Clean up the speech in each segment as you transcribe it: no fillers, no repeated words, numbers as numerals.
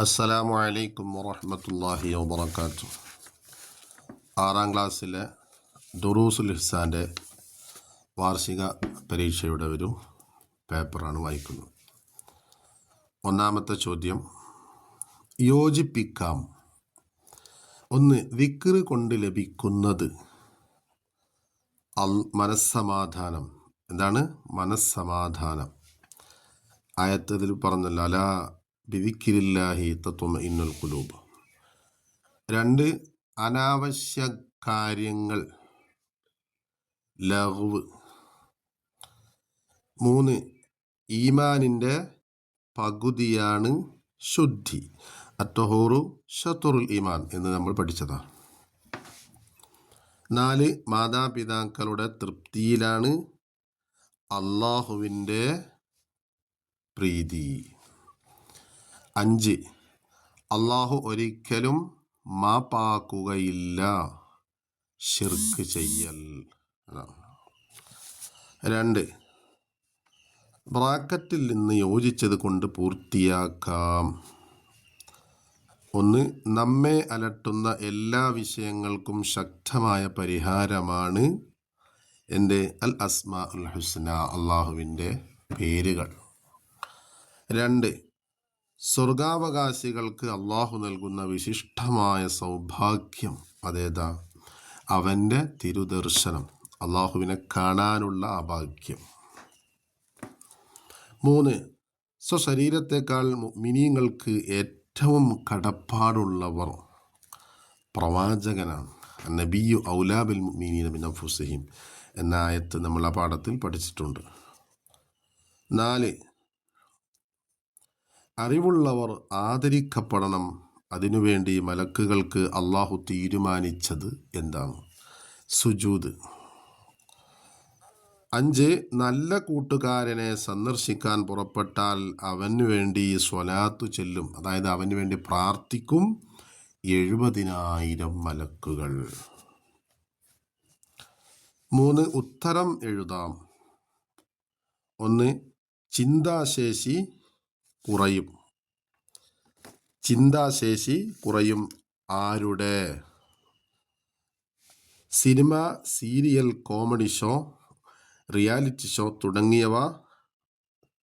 അസ്സലാമു അലൈക്കും വറഹ്മത്തുള്ളാഹി വബറകാതുഹു. 6ാം ക്ലാസ്സിലെ ദുറൂസുൽ ഇഹ്സാൻ്റെ വാർഷിക പരീക്ഷയുടെ ഒരു പേപ്പറാണ് വായിക്കുന്നത്. ഒന്നാമത്തെ ചോദ്യം, യോജിപ്പിക്കാം. 1. ദിക്ർ കൊണ്ട് ലഭിക്കുന്നത് മനസ്സമാധാനം. എന്താണ് മനസ്സമാധാനം? ആയത്തിൽ പറഞ്ഞല്ലോ, അലാ ബിദിക്രില്ലാഹി തത്മഇന്നുൽ ഖുലൂബ്. 2. അനാവശ്യ കാര്യങ്ങൾ, ലഗ്വ്. 3. ഈമാനിൻ്റെ പകുതിയാണ് ശുദ്ധി. അത്തഹൂറു ഷത്റുൽ ഈമാൻ എന്ന് നമ്മൾ പഠിച്ചതാണ്. 4. മാതാപിതാക്കളുടെ തൃപ്തിയിലാണ് അള്ളാഹുവിൻ്റെ പ്രീതി. 5. അള്ളാഹു ഒരിക്കലും മാപ്പാക്കുകയില്ല ശിർക്ക് ചെയ്യൽ. 2. ബ്രാക്കറ്റിൽ നിന്ന് യോജിച്ചത് കൊണ്ട് പൂർത്തിയാക്കാം. 1. നമ്മെ അലട്ടുന്ന എല്ലാ വിഷയങ്ങൾക്കും ശക്തമായ പരിഹാരമാണ് എൻ്റെ അൽ അസ്മാ ഉൽ ഹുസ്ന, അള്ളാഹുവിൻ്റെ പേരുകൾ. 2. സ്വർഗാവകാശികൾക്ക് അള്ളാഹു നൽകുന്ന വിശിഷ്ടമായ സൗഭാഗ്യം അതേതാ? അവൻ്റെ തിരുദർശനം, അള്ളാഹുവിനെ കാണാനുള്ള ഭാഗ്യം. 3. സ്വശരീരത്തെക്കാൾ മുഅ്മിനീങ്ങൾക്ക് ഏറ്റവും കടപ്പാടുള്ളവർ പ്രവാചകനാണ്. നബിയു ഔലാ ബിൽ മുഅ്മിനീന മിൻ അൻഫുസിഹിം എന്ന ആയത്ത് നമ്മൾ ആ പാഠത്തിൽ പഠിച്ചിട്ടുണ്ട്. 4. അറിവുള്ളവർ ആദരിക്കപ്പെടണം. അതിനുവേണ്ടി മലക്കുകൾക്ക് അള്ളാഹു തീരുമാനിച്ചത് എന്താണ്? സുജൂദ്. 5. നല്ല കൂട്ടുകാരനെ സന്ദർശിക്കാൻ പുറപ്പെട്ടാൽ അവന് വേണ്ടി സ്വലാത്തു ചെല്ലും, അതായത് അവന് വേണ്ടി പ്രാർത്ഥിക്കും 70,000 മലക്കുകൾ. 3. ഉത്തരം എഴുതാം. 1. ചിന്താശേഷി കുറയും. ചിന്താശേഷി കുറയും ആരുടെ? Cinema, serial, comedy show, reality show തുടങ്ങിയവ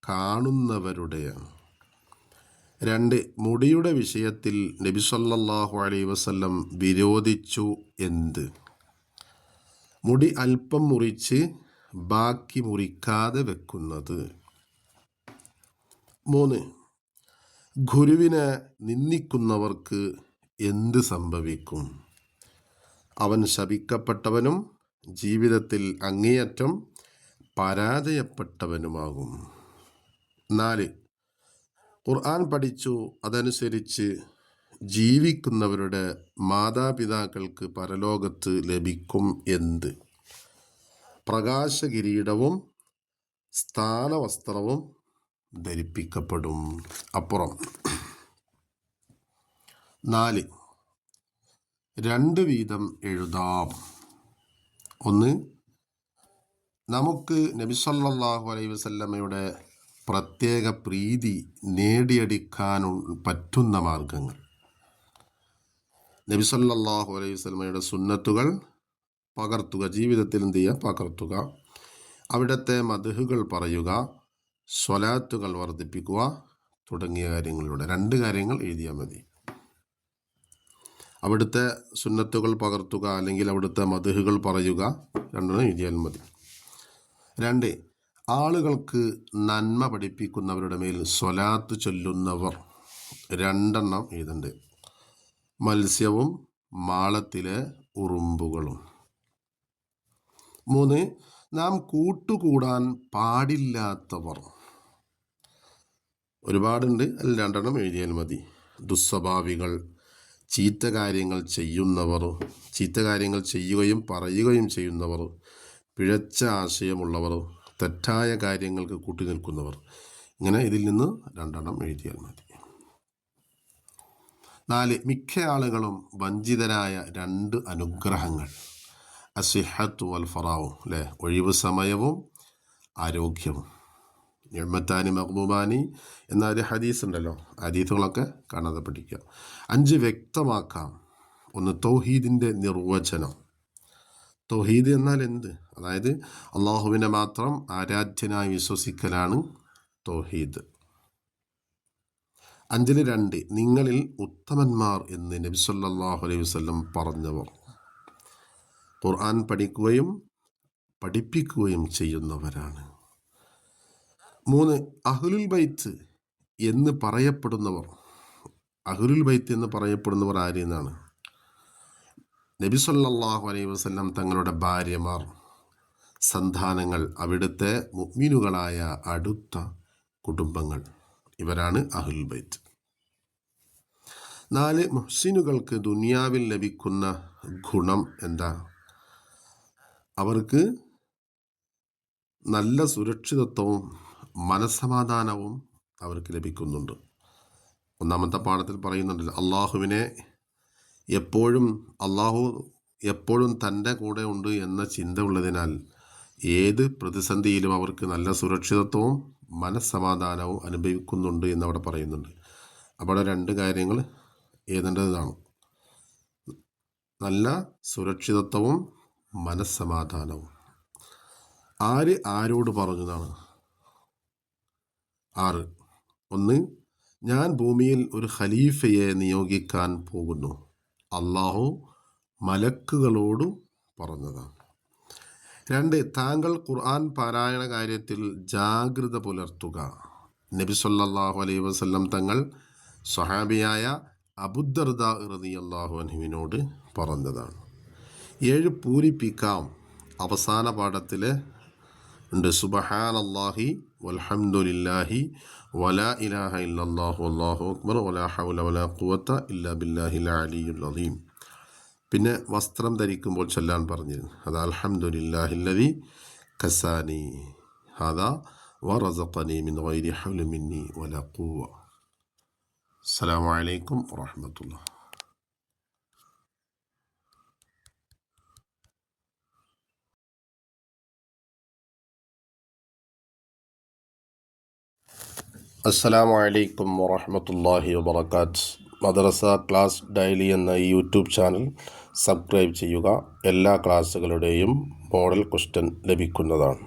കാണുന്നവരുടെയാണ്. 2. മുടിയുടെ വിഷയത്തിൽ നബി സല്ലല്ലാഹു അലൈഹി വസല്ലം വിരോധിച്ചു എന്ത്? മുടി അല്പം മുറിച്ച് ബാക്കി മുറിക്കാതെ വെക്കുന്നത്. 3. ഗുരുവിനെ നിന്ദിക്കുന്നവർക്ക് എന്ത് സംഭവിക്കും? അവൻ ശപിക്കപ്പെട്ടവനും ജീവിതത്തിൽ അങ്ങേയറ്റം പരാജയപ്പെട്ടവനുമാകും. 4. ഖുർആൻ പഠിച്ചു അതനുസരിച്ച് ജീവിക്കുന്നവരുടെ മാതാപിതാക്കൾക്ക് പരലോകത്ത് ലഭിക്കും എന്ത്? പ്രകാശകിരീടവും സ്ഥാനവസ്ത്രവും ധരിപ്പിക്കപ്പെടും. അപ്പുറം 4. 2 വീതം എഴുതാം. 1. നമുക്ക് നബി സല്ലല്ലാഹു അലൈഹി വസല്ലമയുടെ പ്രത്യേക പ്രീതി നേടിയെടുക്കാൻ പറ്റുന്ന മാർഗങ്ങൾ. നബി സല്ലല്ലാഹു അലൈഹി വസല്ലമയുടെ സുന്നത്തുകൾ പകർത്തുക, ജീവിതത്തിൽ എന്ത് ചെയ്യുക? പകർത്തുക. അവിടുത്തെ മദ്ഹുകൾ പറയുക, സ്വലാത്തുകൾ വർദ്ധിപ്പിക്കുക തുടങ്ങിയ കാര്യങ്ങളിലൂടെ. 2 കാര്യങ്ങൾ എഴുതിയാൽ മതി. അവിടുത്തെ സുന്നത്തുകൾ പകർത്തുക അല്ലെങ്കിൽ അവിടുത്തെ മദ്ഹുകൾ പറയുക, 2 എഴുതിയാൽ മതി. 2. ആളുകൾക്ക് നന്മ പഠിപ്പിക്കുന്നവരുടെ മേൽ സ്വലാത്ത് ചൊല്ലുന്നവർ, 2 എഴുതണ്ട്. മത്സ്യവും മാളത്തിലെ ഉറുമ്പുകളും. 3. നാം കൂട്ടുകൂടാൻ പാടില്ലാത്തവർ ഒരുപാടുണ്ട്, അതിൽ 2 എഴുതിയാൽ മതി. ദുസ്വഭാവികൾ, ചീത്ത കാര്യങ്ങൾ ചെയ്യുന്നവർ, ചീത്ത കാര്യങ്ങൾ ചെയ്യുകയും പറയുകയും ചെയ്യുന്നവർ, പിഴച്ച ആശയമുള്ളവർ, തെറ്റായ കാര്യങ്ങൾക്ക് കൂട്ടുനിൽക്കുന്നവർ. ഇങ്ങനെ ഇതിൽ നിന്ന് 2 എഴുതിയാൽ മതി. 4. മിക്ക ആളുകളും വഞ്ചിതരായ 2 അനുഗ്രഹങ്ങൾ, അസിഹത്തു വൽ ഫറാഉ, അല്ലേ? ഒഴിവ് സമയവും ആരോഗ്യവും. നിഅ്മത്താനി മഗ്ബൂബാനി എന്ന ഒരു ഹദീസ് ഉണ്ടല്ലോ, ഹദീസുകളൊക്കെ കാണാതെ പഠിക്കുക. 5 വ്യക്തമാക്കാം. ഒന്ന്, തൗഹീദിൻ്റെ നിർവചനം. തൗഹീദ് എന്നാൽ എന്ത്? അതായത് അള്ളാഹുവിനെ മാത്രം ആരാധ്യനായി വിശ്വസിക്കലാണ് തൗഹീദ്. 5-ൽ 2, നിങ്ങളിൽ ഉത്തമന്മാർ എന്ന് നബി സല്ലല്ലാഹു അലൈഹി വസല്ലം പറഞ്ഞവർ ഖുർആൻ പഠിക്കുകയും പഠിപ്പിക്കുകയും ചെയ്യുന്നവരാണ്. 3, അഹ്ലുൽ ബൈത്ത് എന്ന് പറയപ്പെടുന്നവർ. അഹ്ലുൽ ബൈത്ത് എന്ന് പറയപ്പെടുന്നവർ ആരെന്നാണ്? നബി സല്ലല്ലാഹു അലൈഹി വസല്ലം തങ്ങളുടെ ഭാര്യമാർ, സന്താനങ്ങൾ, അവിടുത്തെ മുഅ്മിനുകളായ അടുത്ത കുടുംബങ്ങൾ, ഇവരാണ് അഹ്ലുൽ ബൈത്ത്. 4, മുഹ്സിനുകൾക്ക് ദുനിയാവിൽ ലഭിക്കുന്ന ഗുണം എന്താ? അവർക്ക് നല്ല സുരക്ഷിതത്വവും മനസ്സമാധാനവും അവർക്ക് ലഭിക്കുന്നുണ്ട്. 1-ാമത്തെ പാഠത്തിൽ പറയുന്നുണ്ടല്ലോ, അള്ളാഹു എപ്പോഴും തൻ്റെ കൂടെ ഉണ്ട് എന്ന ചിന്ത ഉള്ളതിനാൽ ഏത് പ്രതിസന്ധിയിലും അവർക്ക് നല്ല സുരക്ഷിതത്വവും മനസ്സമാധാനവും അനുഭവിക്കുന്നുണ്ട് എന്നവിടെ പറയുന്നുണ്ട്. അവിടെ 2 കാര്യങ്ങൾ എഴുതേണ്ടതാണ്: നല്ല സുരക്ഷിതത്വവും മനസ്സമാധാനവും. ആരോട് പറഞ്ഞതാണ്? 6, 1, ഞാൻ ഭൂമിയിൽ ഒരു ഖലീഫയെ നിയോഗിക്കാൻ പോകുന്നു. അള്ളാഹു മലക്കുകളോട് പറഞ്ഞതാണ്. 2, താങ്കൾ ഖുർആൻ പാരായണ കാര്യത്തിൽ ജാഗ്രത പുലർത്തുക. നബി സല്ലല്ലാഹു അലൈഹി വസല്ലം തങ്ങൾ സ്വഹാബിയായ അബൂദർദാ റളിയല്ലാഹു അൻഹുവിനോട് പറഞ്ഞതാണ്. 7, പൂരിപ്പിക്കാം. അവസാന പാഠത്തിൽ ഉണ്ട് സുബ്ഹാനല്ലാഹി വൽഹംദുലില്ലാഹി വലാ ഇലാഹ ഇല്ലല്ലാഹു വല്ലാഹു അക്ബർ വലാ ഹൗല വലാ ഖുവത ഇല്ലാ ബില്ലാഹിൽ അലിയ്യുൽ അദീം. പിന്നെ വസ്ത്രം ധരിക്കുമ്പോൾ ചൊല്ലാൻ പറഞ്ഞിരുന്നു. അത് അൽഹംദുലില്ലാഹില്ലദി കസാനി ഹാദാ വറസഖനി മിൻ ഗൈരി ഹൗല മിന്നി വലാ ഖുവ. അസ്സലാമു അലൈക്കും വറഹ്മത്തുള്ളാഹി. അസ്സലാമു അലൈക്കും വറഹ്മത്തുള്ളാഹി വബറകാത്ത്. മദ്രസ ക്ലാസ് ഡെയിലി എന്ന ഈ യൂട്യൂബ് ചാനൽ സബ്സ്ക്രൈബ് ചെയ്യുക. എല്ലാ ക്ലാസ്സുകളുടെയും മോഡൽ ക്വസ്റ്റ്യൻ ലഭിക്കുന്നതാണ്.